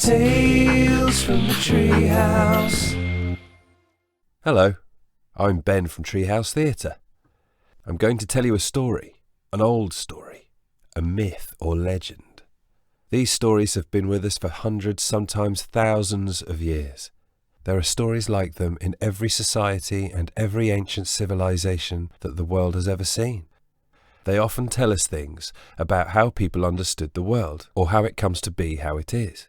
Tales from the Treehouse. Hello, I'm Ben from Treehouse Theatre. I'm going to tell you a story, an old story, a myth or legend. These stories have been with us for hundreds, sometimes thousands of years. There are stories like them in every society and every ancient civilization that the world has ever seen. They often tell us things about how people understood the world, or how it comes to be how it is.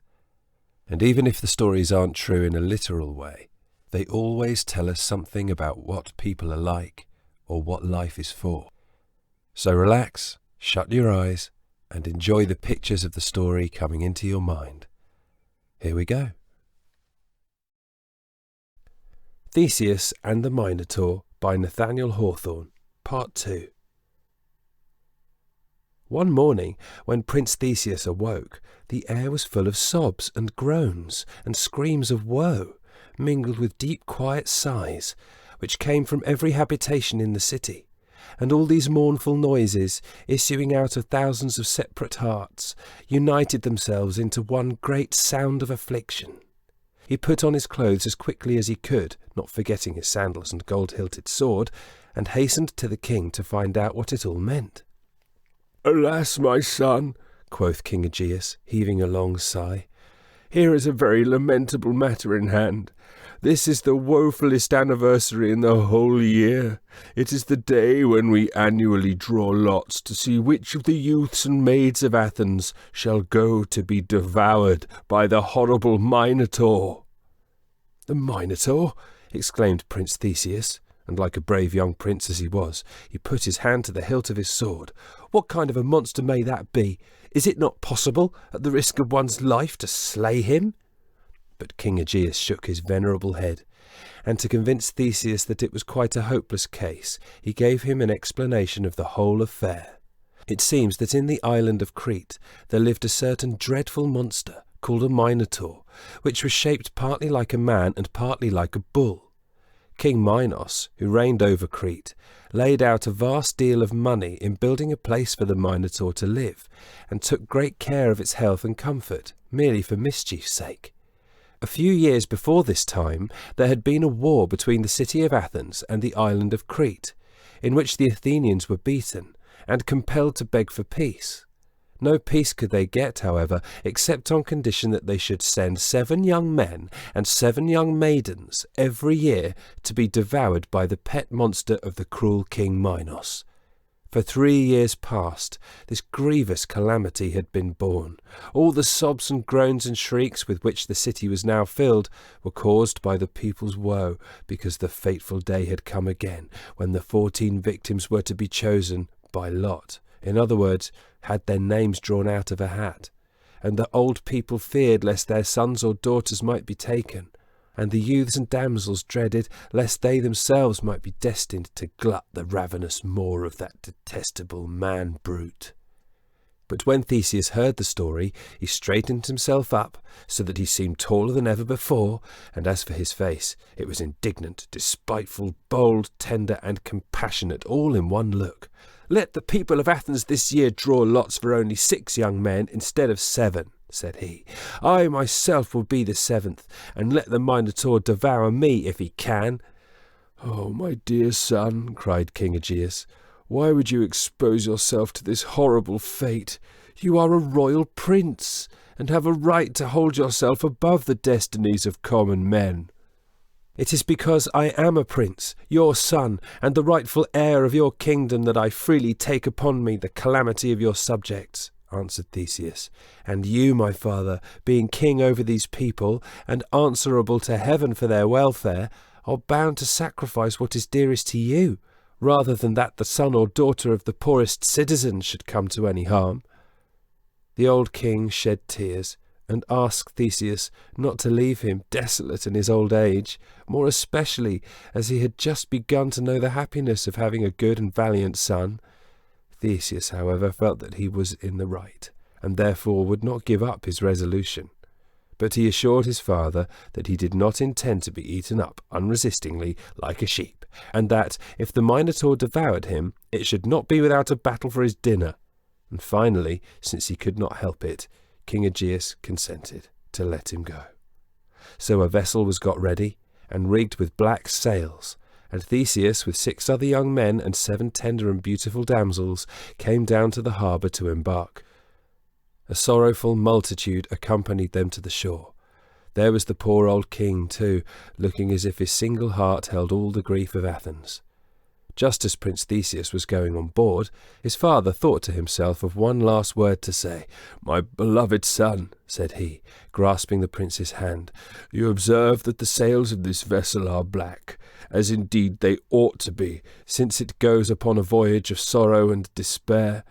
And even if the stories aren't true in a literal way, they always tell us something about what people are like, or what life is for. So relax, shut your eyes, and enjoy the pictures of the story coming into your mind. Here we go. Theseus and the Minotaur by Nathaniel Hawthorne, Part 2. One morning, when Prince Theseus awoke, the air was full of sobs and groans and screams of woe, mingled with deep quiet sighs, which came from every habitation in the city. And all these mournful noises, issuing out of thousands of separate hearts, united themselves into one great sound of affliction. He put on his clothes as quickly as he could, not forgetting his sandals and gold-hilted sword, and hastened to the king to find out what it all meant. "Alas, my son," quoth King Aegeus, heaving a long sigh, "here is a very lamentable matter in hand. This is the woefulest anniversary in the whole year. It is the day when we annually draw lots to see which of the youths and maids of Athens shall go to be devoured by the horrible Minotaur." "The Minotaur?" exclaimed Prince Theseus, and like a brave young prince as he was, he put his hand to the hilt of his sword. "What kind of a monster may that be? Is it not possible, at the risk of one's life, to slay him?" But King Aegeus shook his venerable head, and to convince Theseus that it was quite a hopeless case, he gave him an explanation of the whole affair. It seems that in the island of Crete there lived a certain dreadful monster called a Minotaur, which was shaped partly like a man and partly like a bull. King Minos, who reigned over Crete, laid out a vast deal of money in building a place for the Minotaur to live, and took great care of its health and comfort, merely for mischief's sake. A few years before this time, there had been a war between the city of Athens and the island of Crete, in which the Athenians were beaten and compelled to beg for peace. No peace could they get, however, except on condition that they should send 7 young men and 7 young maidens every year to be devoured by the pet monster of the cruel King Minos. For 3 years past, this grievous calamity had been borne. All the sobs and groans and shrieks with which the city was now filled were caused by the people's woe, because the fateful day had come again, when the 14 victims were to be chosen by lot. In other words, had their names drawn out of a hat, and the old people feared lest their sons or daughters might be taken, and the youths and damsels dreaded lest they themselves might be destined to glut the ravenous maw of that detestable man-brute. But when Theseus heard the story, he straightened himself up, so that he seemed taller than ever before, and as for his face, it was indignant, despiteful, bold, tender, and compassionate, all in one look. "Let the people of Athens this year draw lots for only 6 young men instead of 7, said he. "I myself will be the 7th, and let the Minotaur devour me if he can." "Oh, my dear son," cried King Aegeus, "why would you expose yourself to this horrible fate? You are a royal prince, and have a right to hold yourself above the destinies of common men." "It is because I am a prince, your son, and the rightful heir of your kingdom that I freely take upon me the calamity of your subjects," answered Theseus. "And you, my father, being king over these people, and answerable to heaven for their welfare, are bound to sacrifice what is dearest to you, rather than that the son or daughter of the poorest citizen should come to any harm." The old king shed tears, and asked Theseus not to leave him desolate in his old age, more especially as he had just begun to know the happiness of having a good and valiant son. Theseus, however, felt that he was in the right, and therefore would not give up his resolution. But he assured his father that he did not intend to be eaten up unresistingly like a sheep, and that, if the Minotaur devoured him, it should not be without a battle for his dinner. And finally, since he could not help it, King Aegeus consented. to let him go. So a vessel was got ready, and rigged with black sails, and Theseus, with 6 other young men and 7 tender and beautiful damsels, came down to the harbour to embark. A sorrowful multitude accompanied them to the shore. There was the poor old king, too, looking as if his single heart held all the grief of Athens. Just as Prince Theseus was going on board, his father thought to himself of one last word to say. "My beloved son," said he, grasping the prince's hand, "you observe that the sails of this vessel are black, as indeed they ought to be, since it goes upon a voyage of sorrow and despair.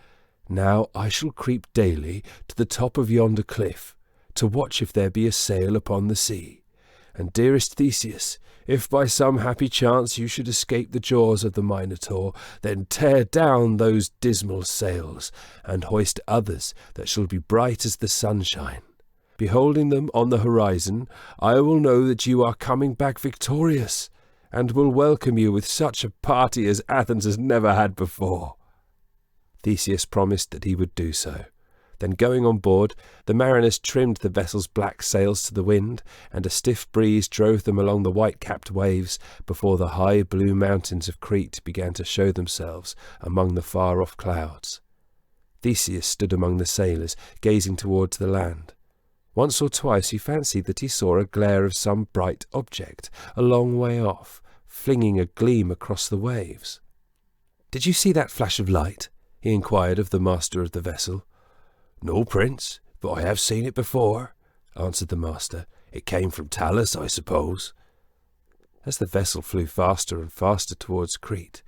Now I shall creep daily to the top of yonder cliff, to watch if there be a sail upon the sea. And, dearest Theseus, if by some happy chance you should escape the jaws of the Minotaur, then tear down those dismal sails, and hoist others that shall be bright as the sunshine. Beholding them on the horizon, I will know that you are coming back victorious, and will welcome you with such a party as Athens has never had before." Theseus promised that he would do so. Then, going on board, the mariners trimmed the vessel's black sails to the wind, and a stiff breeze drove them along the white-capped waves before the high blue mountains of Crete began to show themselves among the far-off clouds. Theseus stood among the sailors, gazing towards the land. Once or twice he fancied that he saw a glare of some bright object a long way off, flinging a gleam across the waves. "Did you see that flash of light?" he inquired of the master of the vessel. "No, Prince, but I have seen it before," answered the master. "It came from Talus, I suppose." As the vessel flew faster and faster towards Crete,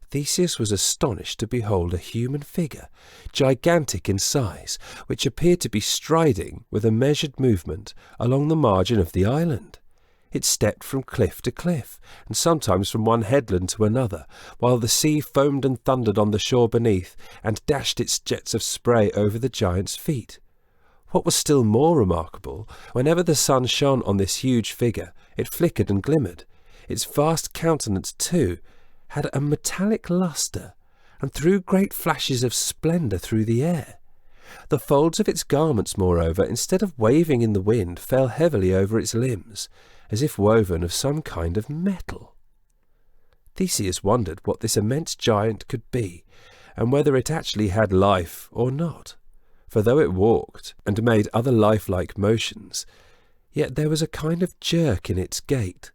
Theseus was astonished to behold a human figure, gigantic in size, which appeared to be striding with a measured movement along the margin of the island. It stepped from cliff to cliff, and sometimes from one headland to another, while the sea foamed and thundered on the shore beneath, and dashed its jets of spray over the giant's feet. What was still more remarkable, whenever the sun shone on this huge figure, it flickered and glimmered. Its vast countenance, too, had a metallic lustre, and threw great flashes of splendour through the air. The folds of its garments, moreover, instead of waving in the wind, fell heavily over its limbs, as if woven of some kind of metal. Theseus wondered what this immense giant could be, and whether it actually had life or not. For though it walked, and made other lifelike motions, yet there was a kind of jerk in its gait,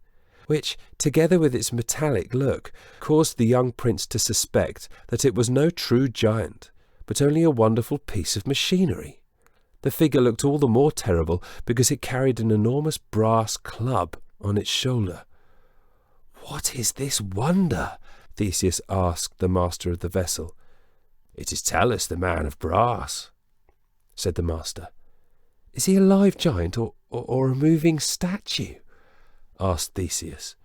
which, together with its metallic look, caused the young prince to suspect that it was no true giant, but only a wonderful piece of machinery. The figure looked all the more terrible because it carried an enormous brass club on its shoulder. "What is this wonder?" Theseus asked the master of the vessel. "It is Talus, the man of brass," said the master. "Is he a live giant or a moving statue?" asked Theseus.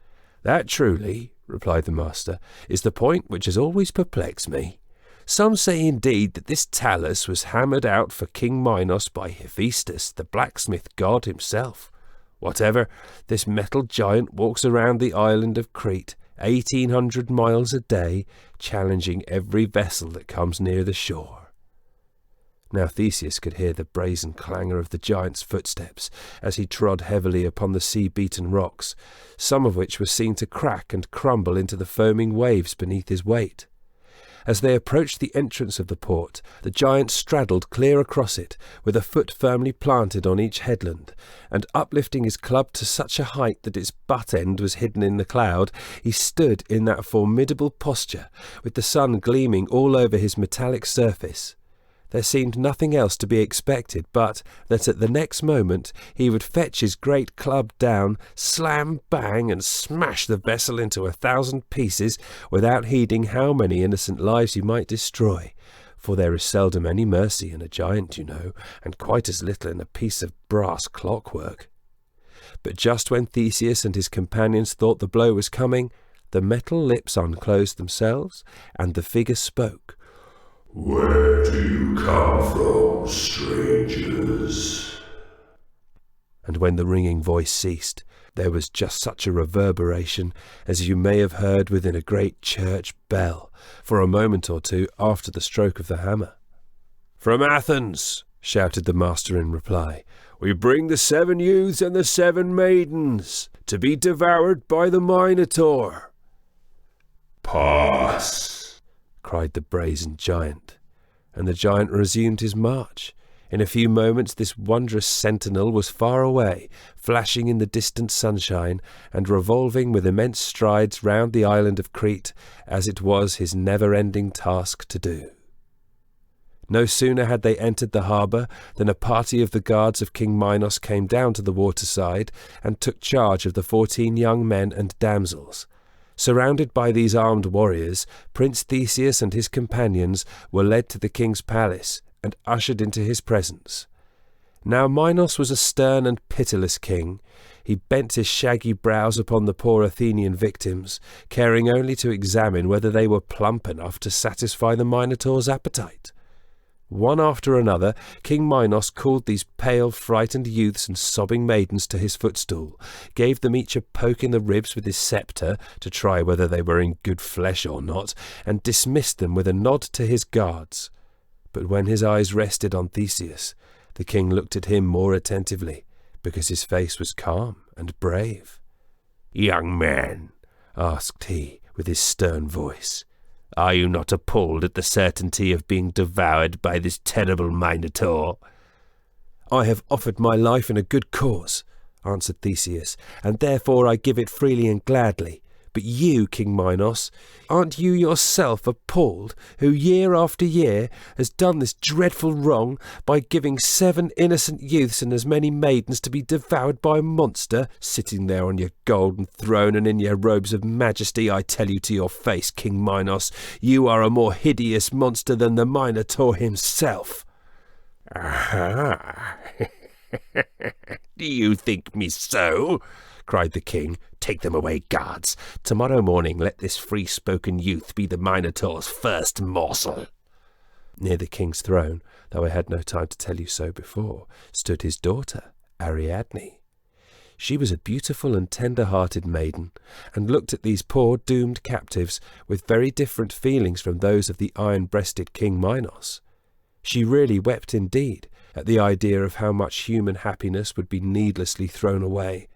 "That truly," replied the master, "is the point which has always perplexed me. Some say indeed that this Talus was hammered out for King Minos by Hephaestus, the blacksmith god himself. Whatever, this metal giant walks around the island of Crete 1,800 miles a day, challenging every vessel that comes near the shore." Now Theseus could hear the brazen clangor of the giant's footsteps as he trod heavily upon the sea-beaten rocks, some of which were seen to crack and crumble into the foaming waves beneath his weight. As they approached the entrance of the port, the giant straddled clear across it, with a foot firmly planted on each headland, and uplifting his club to such a height that its butt end was hidden in the cloud, he stood in that formidable posture, with the sun gleaming all over his metallic surface. There seemed nothing else to be expected but that at the next moment he would fetch his great club down, slam, bang, and smash the vessel into 1,000 pieces, without heeding how many innocent lives he might destroy, for there is seldom any mercy in a giant, you know, and quite as little in a piece of brass clockwork. But just when Theseus and his companions thought the blow was coming, the metal lips unclosed themselves, and the figure spoke. "Where do you come from, strangers?" And when the ringing voice ceased, there was just such a reverberation as you may have heard within a great church bell for a moment or two after the stroke of the hammer. "From Athens," shouted the master in reply. We bring the 7 youths and the 7 maidens to be devoured by the Minotaur." "Pass," cried the brazen giant, and the giant resumed his march. In a few moments this wondrous sentinel was far away, flashing in the distant sunshine, and revolving with immense strides round the island of Crete, as it was his never-ending task to do. No sooner had they entered the harbour than a party of the guards of King Minos came down to the waterside and took charge of the 14 young men and damsels. Surrounded by these armed warriors, Prince Theseus and his companions were led to the king's palace and ushered into his presence. Now Minos was a stern and pitiless king. He bent his shaggy brows upon the poor Athenian victims, caring only to examine whether they were plump enough to satisfy the Minotaur's appetite. One after another, King Minos called these pale, frightened youths and sobbing maidens to his footstool, gave them each a poke in the ribs with his sceptre to try whether they were in good flesh or not, and dismissed them with a nod to his guards. But when his eyes rested on Theseus, the king looked at him more attentively, because his face was calm and brave. "Young man," asked he with his stern voice, "are you not appalled at the certainty of being devoured by this terrible Minotaur?" "I have offered my life in a good cause," answered Theseus, "and therefore I give it freely and gladly. But you, King Minos, aren't you yourself appalled, who year after year has done this dreadful wrong by giving 7 innocent youths and as many maidens to be devoured by a monster, sitting there on your golden throne and in your robes of majesty? I tell you to your face, King Minos, you are a more hideous monster than the Minotaur himself." "Aha! Do you think me so?" cried the king. "Take them away, guards. Tomorrow morning let this free-spoken youth be the Minotaur's first morsel." Near the king's throne, though I had no time to tell you so before, stood his daughter, Ariadne. She was a beautiful and tender-hearted maiden, and looked at these poor doomed captives with very different feelings from those of the iron-breasted King Minos. She really wept indeed at the idea of how much human happiness would be needlessly thrown away.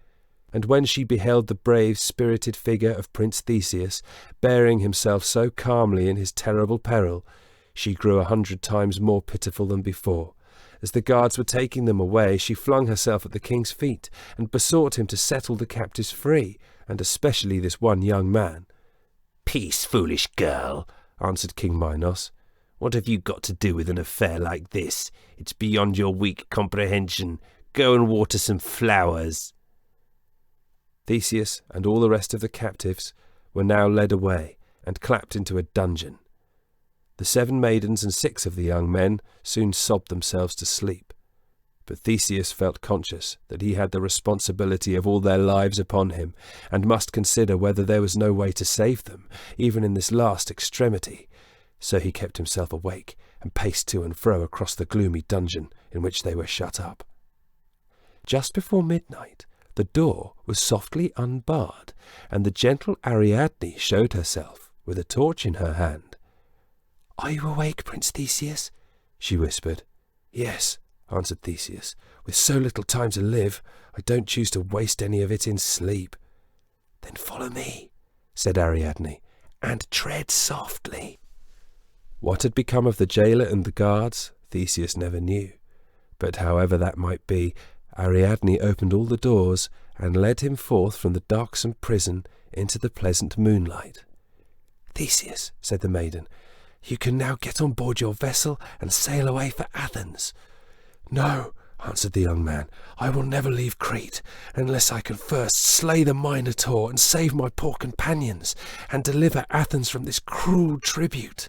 And when she beheld the brave, spirited figure of Prince Theseus, bearing himself so calmly in his terrible peril, she grew 100 times more pitiful than before. As the guards were taking them away, she flung herself at the king's feet, and besought him to settle the captives free, and especially this one young man. "Peace, foolish girl," answered King Minos. "What have you got to do with an affair like this? It's beyond your weak comprehension. Go and water some flowers." Theseus and all the rest of the captives were now led away and clapped into a dungeon. The 7 maidens and 6 of the young men soon sobbed themselves to sleep, but Theseus felt conscious that he had the responsibility of all their lives upon him, and must consider whether there was no way to save them, even in this last extremity. So he kept himself awake and paced to and fro across the gloomy dungeon in which they were shut up. Just before midnight, the door was softly unbarred, and the gentle Ariadne showed herself with a torch in her hand. "Are you awake, Prince Theseus?" she whispered. "Yes," answered Theseus. "With so little time to live, I don't choose to waste any of it in sleep." "Then follow me," said Ariadne, "and tread softly." What had become of the jailer and the guards, Theseus never knew. But however that might be, Ariadne opened all the doors and led him forth from the darksome prison into the pleasant moonlight. "Theseus," said the maiden, "you can now get on board your vessel and sail away for Athens." "No," answered the young man, "I will never leave Crete unless I can first slay the Minotaur and save my poor companions and deliver Athens from this cruel tribute."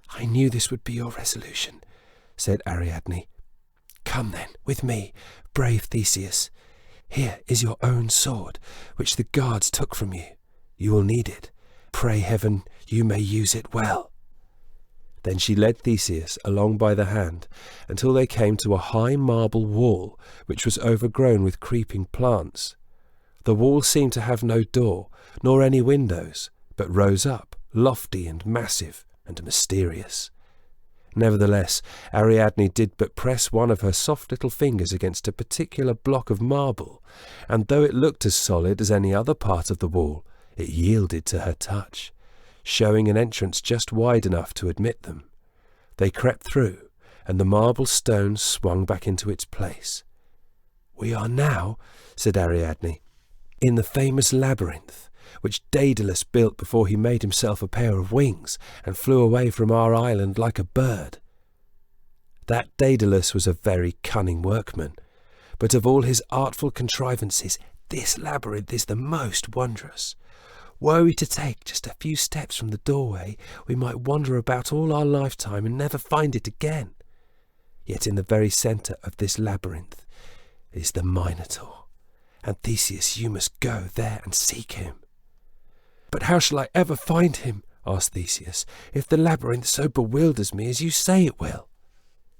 "I knew this would be your resolution," said Ariadne. "Come then, with me, brave Theseus. Here is your own sword, which the guards took from you. You will need it. Pray heaven you may use it well." Then she led Theseus along by the hand until they came to a high marble wall which was overgrown with creeping plants. The wall seemed to have no door, nor any windows, but rose up, lofty and massive and mysterious. Nevertheless, Ariadne did but press one of her soft little fingers against a particular block of marble, and though it looked as solid as any other part of the wall, it yielded to her touch, showing an entrance just wide enough to admit them. They crept through, and the marble stone swung back into its place. "We are now," said Ariadne, "in the famous labyrinth, which Daedalus built before he made himself a pair of wings and flew away from our island like a bird. That Daedalus was a very cunning workman, but of all his artful contrivances, this labyrinth is the most wondrous. Were we to take just a few steps from the doorway, we might wander about all our lifetime and never find it again. Yet in the very centre of this labyrinth is the Minotaur, and Theseus, you must go there and seek him." "But how shall I ever find him," asked Theseus, "if the labyrinth so bewilders me as you say it will?"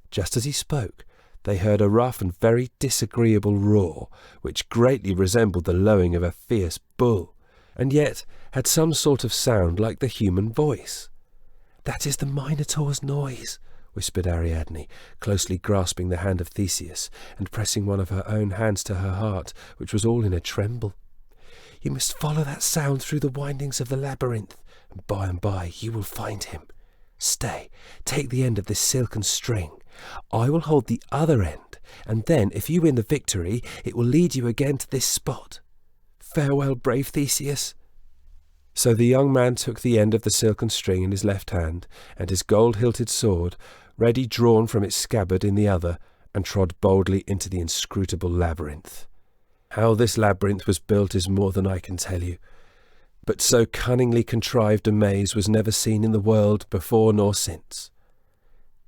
Just as he spoke, they heard a rough and very disagreeable roar, which greatly resembled the lowing of a fierce bull, and yet had some sort of sound like the human voice. "That is the Minotaur's noise," whispered Ariadne, closely grasping the hand of Theseus, and pressing one of her own hands to her heart, which was all in a tremble. "You must follow that sound through the windings of the labyrinth, and by you will find him. Stay, take the end of this silken string. I will hold the other end, and then, if you win the victory, it will lead you again to this spot. Farewell, brave Theseus." So the young man took the end of the silken string in his left hand, and his gold-hilted sword, ready drawn from its scabbard in the other, and trod boldly into the inscrutable labyrinth. How this labyrinth was built is more than I can tell you, but so cunningly contrived a maze was never seen in the world before nor since.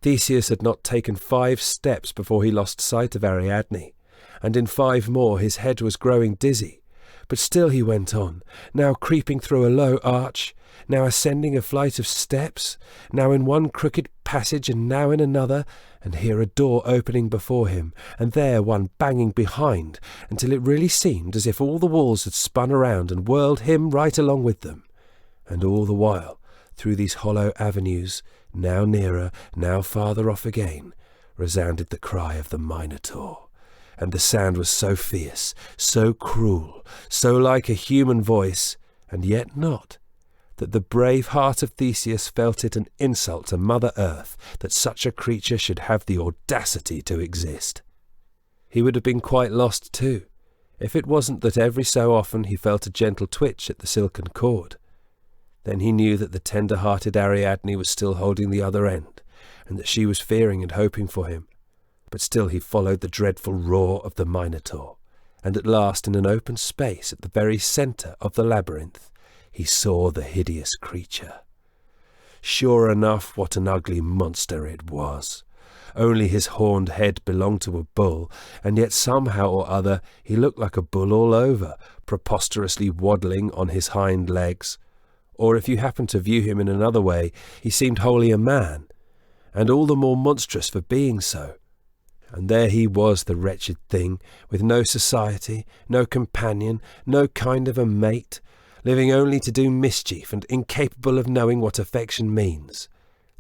Theseus had not taken 5 steps before he lost sight of Ariadne, and in 5 more his head was growing dizzy, but still he went on, now creeping through a low arch, now ascending a flight of steps, now in one crooked passage and now in another, and here a door opening before him, and there one banging behind, until it really seemed as if all the walls had spun around and whirled him right along with them. And all the while, through these hollow avenues, now nearer, now farther off again, resounded the cry of the Minotaur, and the sound was so fierce, so cruel, so like a human voice, and yet not, that the brave heart of Theseus felt it an insult to Mother Earth that such a creature should have the audacity to exist. He would have been quite lost too, if it wasn't that every so often he felt a gentle twitch at the silken cord. Then he knew that the tender-hearted Ariadne was still holding the other end, and that she was fearing and hoping for him. But still he followed the dreadful roar of the Minotaur, and at last in an open space at the very centre of the labyrinth, he saw the hideous creature. Sure enough, what an ugly monster it was. Only his horned head belonged to a bull, and yet somehow or other he looked like a bull all over, preposterously waddling on his hind legs. Or if you happened to view him in another way, he seemed wholly a man, and all the more monstrous for being so. And there he was, the wretched thing, with no society, no companion, no kind of a mate, living only to do mischief and incapable of knowing what affection means.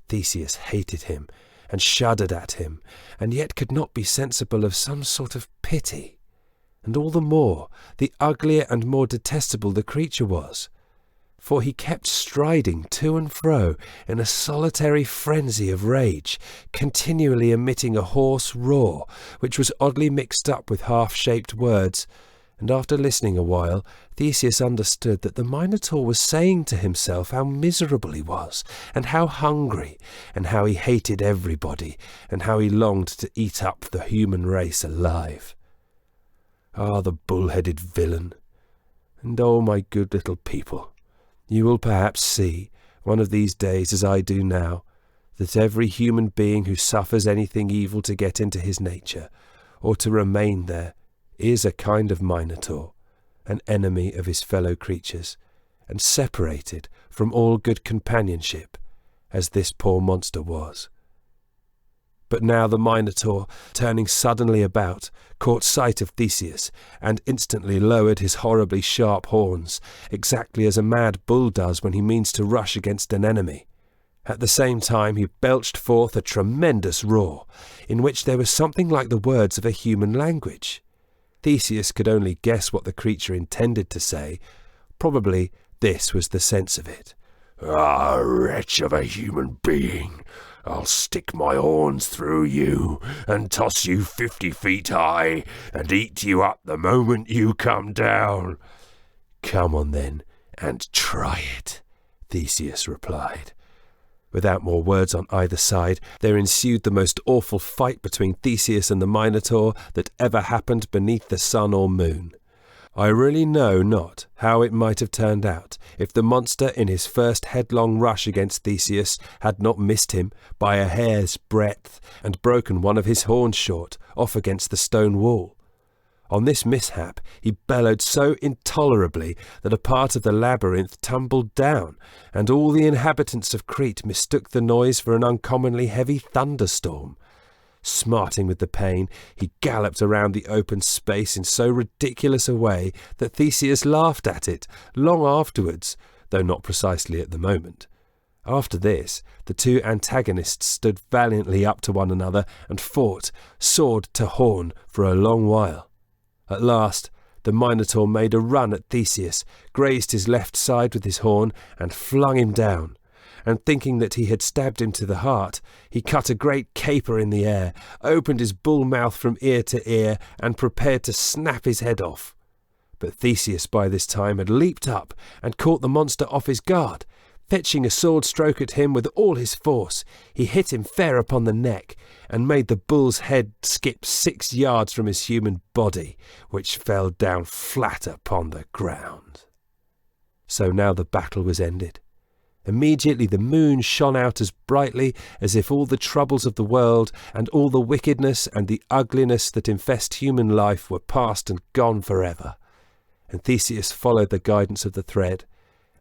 Theseus hated him and shuddered at him, and yet could not be sensible of some sort of pity. And all the more, the uglier and more detestable the creature was, for he kept striding to and fro in a solitary frenzy of rage, continually emitting a hoarse roar, which was oddly mixed up with half-shaped words, and after listening a while, Theseus understood that the Minotaur was saying to himself how miserable he was, and how hungry, and how he hated everybody, and how he longed to eat up the human race alive. Ah, the bull-headed villain! And oh, my good little people, you will perhaps see, one of these days as I do now, that every human being who suffers anything evil to get into his nature, or to remain there, is a kind of Minotaur, an enemy of his fellow creatures, and separated from all good companionship, as this poor monster was. But now the Minotaur, turning suddenly about, caught sight of Theseus, and instantly lowered his horribly sharp horns, exactly as a mad bull does when he means to rush against an enemy. At the same time he belched forth a tremendous roar, in which there was something like the words of a human language. Theseus could only guess what the creature intended to say. Probably this was the sense of it. Ah, wretch of a human being! I'll stick my horns through you and toss you 50 feet high and eat you up the moment you come down. Come on then, and try it, Theseus replied. Without more words on either side, there ensued the most awful fight between Theseus and the Minotaur that ever happened beneath the sun or moon. I really know not how it might have turned out if the monster in his first headlong rush against Theseus had not missed him by a hair's breadth and broken one of his horns short off against the stone wall. On this mishap he bellowed so intolerably that a part of the labyrinth tumbled down, and all the inhabitants of Crete mistook the noise for an uncommonly heavy thunderstorm. Smarting with the pain, he galloped around the open space in so ridiculous a way that Theseus laughed at it long afterwards, though not precisely at the moment. After this, the two antagonists stood valiantly up to one another and fought, sword to horn, for a long while. At last, the Minotaur made a run at Theseus, grazed his left side with his horn, and flung him down. And thinking that he had stabbed him to the heart, he cut a great caper in the air, opened his bull mouth from ear to ear, and prepared to snap his head off. But Theseus by this time had leaped up and caught the monster off his guard. Fetching a sword stroke at him with all his force, he hit him fair upon the neck, and made the bull's head skip 6 yards from his human body, which fell down flat upon the ground. So now the battle was ended. Immediately the moon shone out as brightly as if all the troubles of the world and all the wickedness and the ugliness that infest human life were past and gone forever. And Theseus followed the guidance of the thread,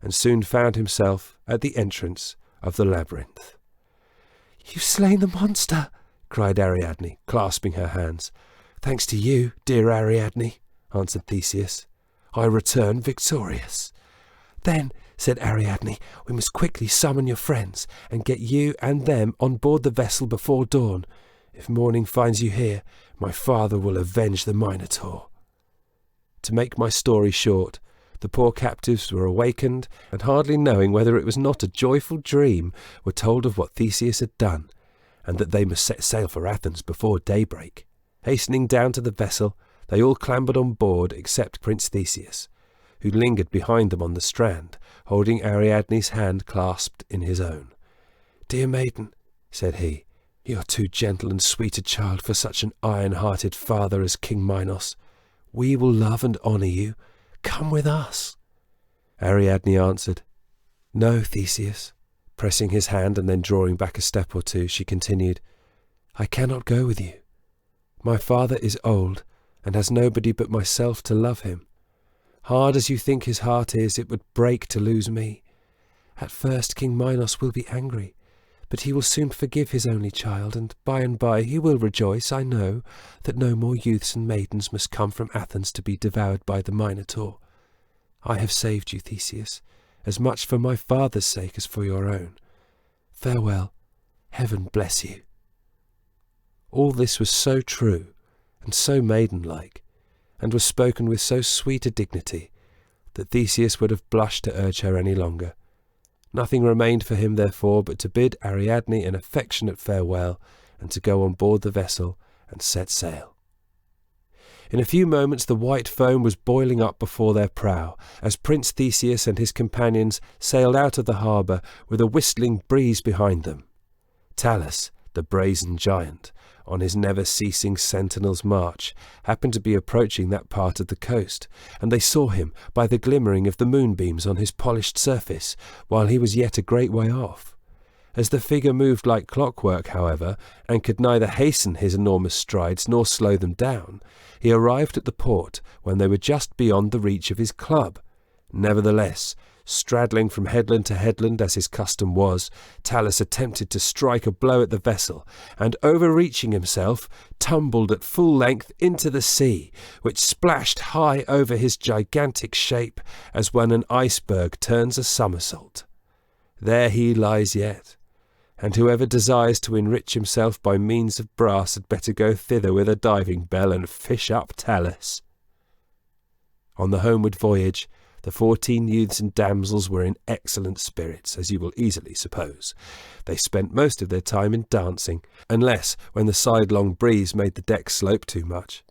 and soon found himself at the entrance of the labyrinth. "You've slain the monster!" cried Ariadne, clasping her hands. "Thanks to you, dear Ariadne," answered Theseus. "I return victorious." "Then," said Ariadne, "we must quickly summon your friends and get you and them on board the vessel before dawn. If morning finds you here, my father will avenge the Minotaur." To make my story short, the poor captives were awakened, and hardly knowing whether it was not a joyful dream, were told of what Theseus had done, and that they must set sail for Athens before daybreak. Hastening down to the vessel, they all clambered on board except Prince Theseus, who lingered behind them on the strand, holding Ariadne's hand clasped in his own. "Dear maiden," said he, "you are too gentle and sweet a child for such an iron-hearted father as King Minos. We will love and honour you. Come with us." Ariadne answered, "No, Theseus." Pressing his hand and then drawing back a step or two, she continued, "I cannot go with you. My father is old and has nobody but myself to love him. Hard as you think his heart is, it would break to lose me. At first King Minos will be angry, but he will soon forgive his only child, and by he will rejoice, I know, that no more youths and maidens must come from Athens to be devoured by the Minotaur. I have saved you, Theseus, as much for my father's sake as for your own. Farewell. Heaven bless you." All this was so true and so maidenlike, and was spoken with so sweet a dignity, that Theseus would have blushed to urge her any longer. Nothing remained for him, therefore, but to bid Ariadne an affectionate farewell, and to go on board the vessel and set sail. In a few moments the white foam was boiling up before their prow, as Prince Theseus and his companions sailed out of the harbour with a whistling breeze behind them. Talus, the brazen giant, on his never-ceasing sentinel's march, happened to be approaching that part of the coast, and they saw him by the glimmering of the moonbeams on his polished surface, while he was yet a great way off. As the figure moved like clockwork, however, and could neither hasten his enormous strides nor slow them down, he arrived at the port when they were just beyond the reach of his club. Nevertheless, straddling from headland to headland as his custom was, Talus attempted to strike a blow at the vessel, and overreaching himself, tumbled at full length into the sea, which splashed high over his gigantic shape as when an iceberg turns a somersault. There he lies yet, and whoever desires to enrich himself by means of brass had better go thither with a diving bell and fish up Talus. On the homeward voyage, the 14 youths and damsels were in excellent spirits, as you will easily suppose. They spent most of their time in dancing, unless when the sidelong breeze made the deck slope too much.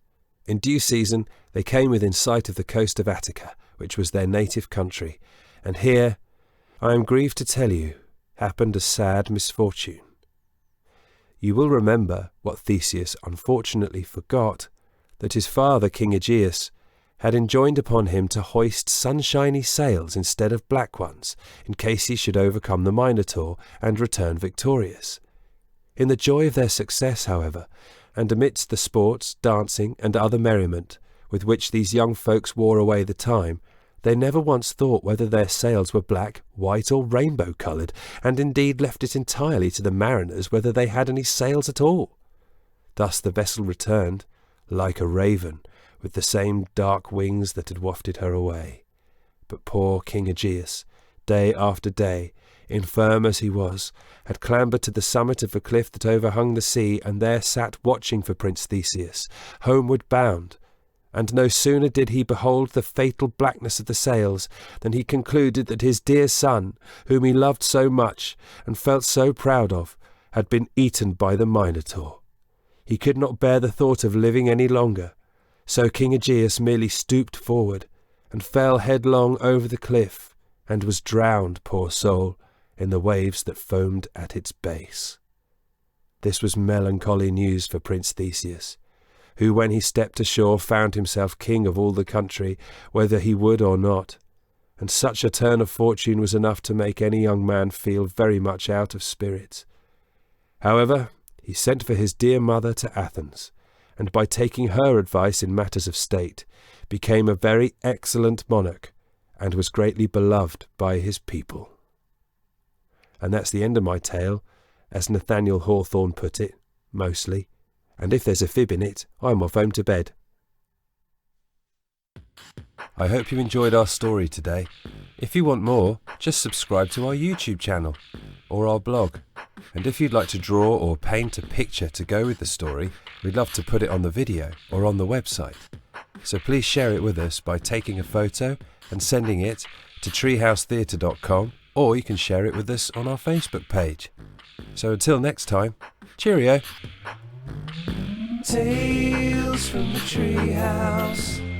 In due season they came within sight of the coast of Attica, which was their native country, and here, I am grieved to tell you, happened a sad misfortune. You will remember what Theseus unfortunately forgot, that his father, King Aegeus, had enjoined upon him to hoist sunshiny sails instead of black ones, in case he should overcome the Minotaur and return victorious. In the joy of their success, however, and amidst the sports, dancing, and other merriment with which these young folks wore away the time, they never once thought whether their sails were black, white, or rainbow-coloured, and indeed left it entirely to the mariners whether they had any sails at all. Thus the vessel returned, like a raven, with the same dark wings that had wafted her away. But poor King Aegeus, day after day, infirm as he was, had clambered to the summit of a cliff that overhung the sea, and there sat watching for Prince Theseus, homeward bound. And no sooner did he behold the fatal blackness of the sails than he concluded that his dear son, whom he loved so much and felt so proud of, had been eaten by the Minotaur. He could not bear the thought of living any longer, so King Aegeus merely stooped forward and fell headlong over the cliff, and was drowned, poor soul, in the waves that foamed at its base. This was melancholy news for Prince Theseus, who when he stepped ashore found himself king of all the country, whether he would or not, and such a turn of fortune was enough to make any young man feel very much out of spirits. However, he sent for his dear mother to Athens, and by taking her advice in matters of state, became a very excellent monarch, and was greatly beloved by his people. And that's the end of my tale, as Nathaniel Hawthorne put it, mostly, and if there's a fib in it, I'm off home to bed. I hope you enjoyed our story today. If you want more, just subscribe to our YouTube channel, or our blog. And if you'd like to draw or paint a picture to go with the story, we'd love to put it on the video or on the website. So please share it with us by taking a photo and sending it to treehousetheatre.com, or you can share it with us on our Facebook page. So until next time, cheerio! Tales from the Treehouse.